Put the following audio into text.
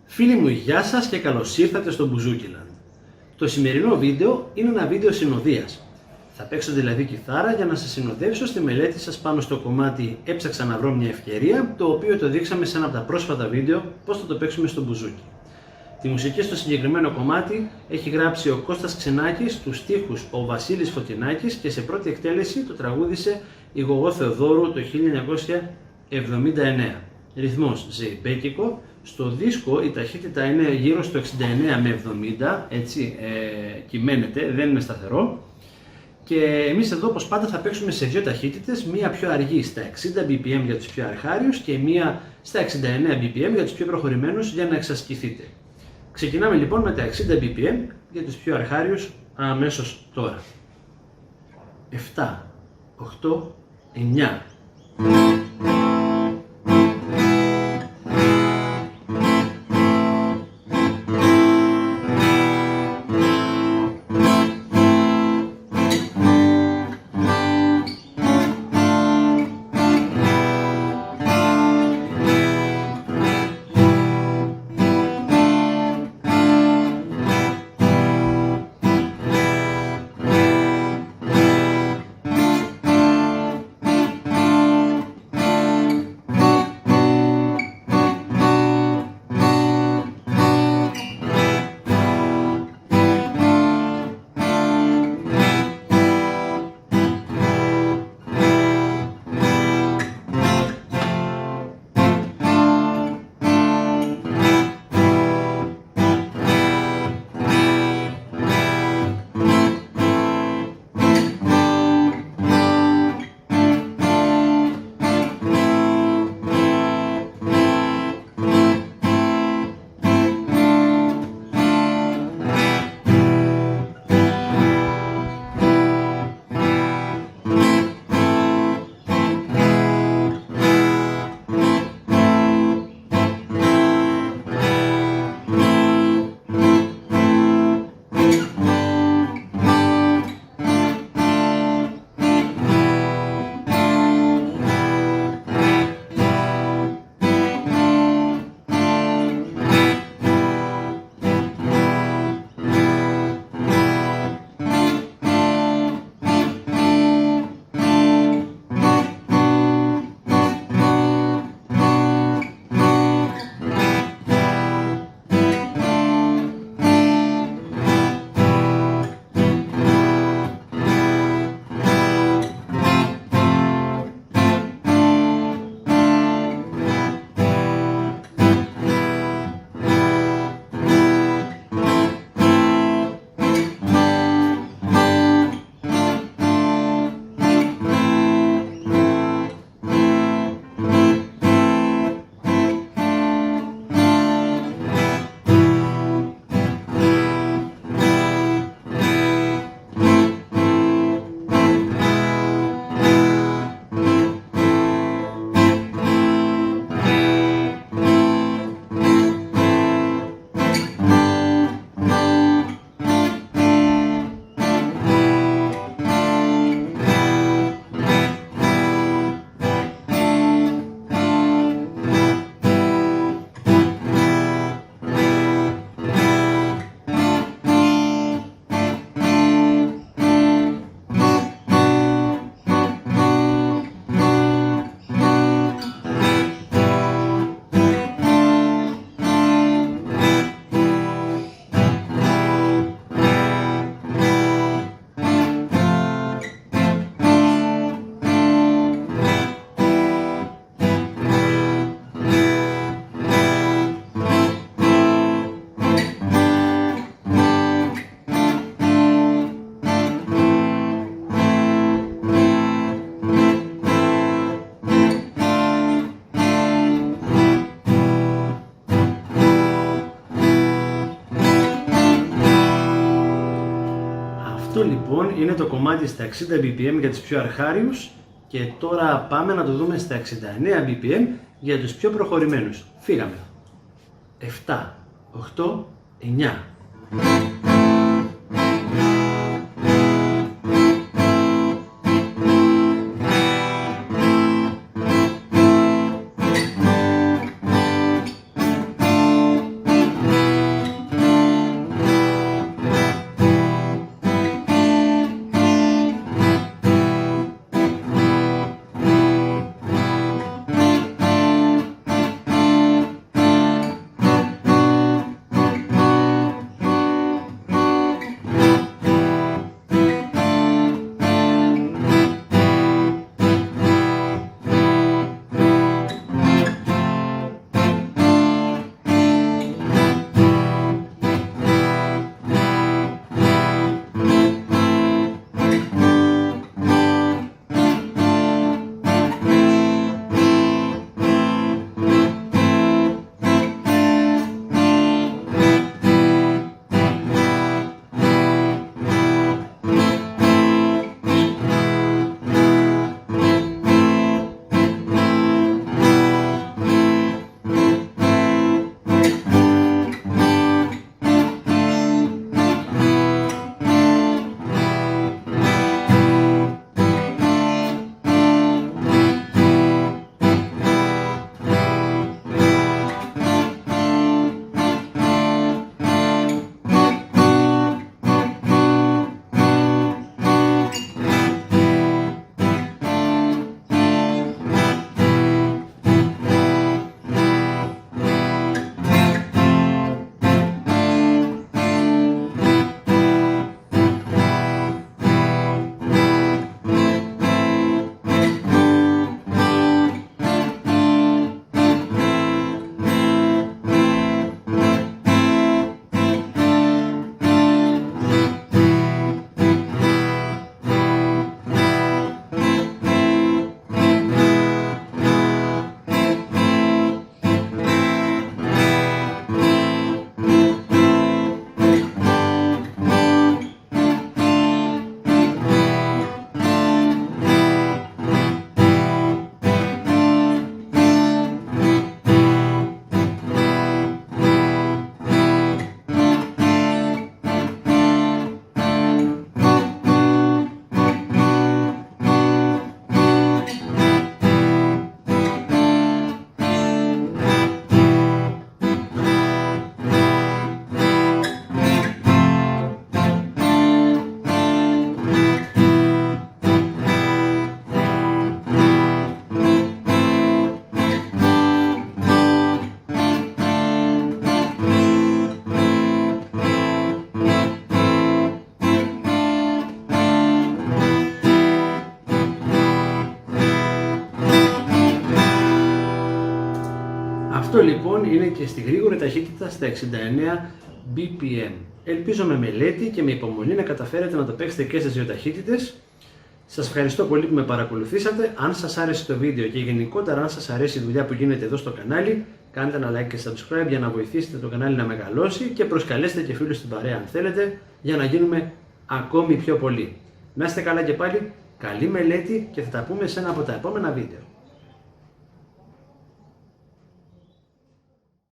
Φίλοι μου, γεια σας και καλώς ήρθατε στο Bouzoukiland. Το σημερινό βίντεο είναι ένα βίντεο συνοδείας. Θα παίξω δηλαδή κιθάρα για να σας συνοδεύσω στη μελέτη σας πάνω στο κομμάτι «Έψαξα να βρω μια ευκαιρία», το οποίο το δείξαμε σε ένα από τα πρόσφατα βίντεο πώς θα το παίξουμε στο Bouzouki. Τη μουσική στο συγκεκριμένο κομμάτι έχει γράψει ο Κώστας Ξενάκης, τους στίχους ο Βασίλης Φωτεινάκης και σε πρώτη εκτέλεση το τραγούδισε η Γογό Θεοδόρου το 1979. Ρυθμός ζεϊμπέκικο. Στο δίσκο η ταχύτητα είναι γύρω στο 69 με 70, έτσι κυμαίνεται, δεν είναι σταθερό. Και εμείς εδώ όπως πάντα θα παίξουμε σε δύο ταχύτητες, μία πιο αργή στα 60 bpm για τους πιο αρχάριους και μία στα 69 bpm για τους πιο προχωρημένους για να εξασκηθείτε. Ξεκινάμε λοιπόν με τα 60 bpm για τους πιο αρχάριους αμέσως τώρα. 7, 8, 9. Αυτό λοιπόν είναι το κομμάτι στα 60 bpm για τους πιο αρχάριους και τώρα πάμε να το δούμε στα 69 bpm για τους πιο προχωρημένους. Φύγαμε. 7, 8, 9. Αυτό λοιπόν είναι και στη γρήγορη ταχύτητα στα 69 bpm. Ελπίζω με μελέτη και με υπομονή να καταφέρετε να το παίξετε και στις δύο ταχύτητες. Σας ευχαριστώ πολύ που με παρακολουθήσατε. Αν σας άρεσε το βίντεο και γενικότερα αν σας αρέσει η δουλειά που γίνεται εδώ στο κανάλι, κάντε ένα like και subscribe για να βοηθήσετε το κανάλι να μεγαλώσει και προσκαλέστε και φίλους στην παρέα αν θέλετε για να γίνουμε ακόμη πιο πολλοί. Να είστε καλά και πάλι, καλή μελέτη και θα τα πούμε σε ένα από τα επόμενα βίντεο.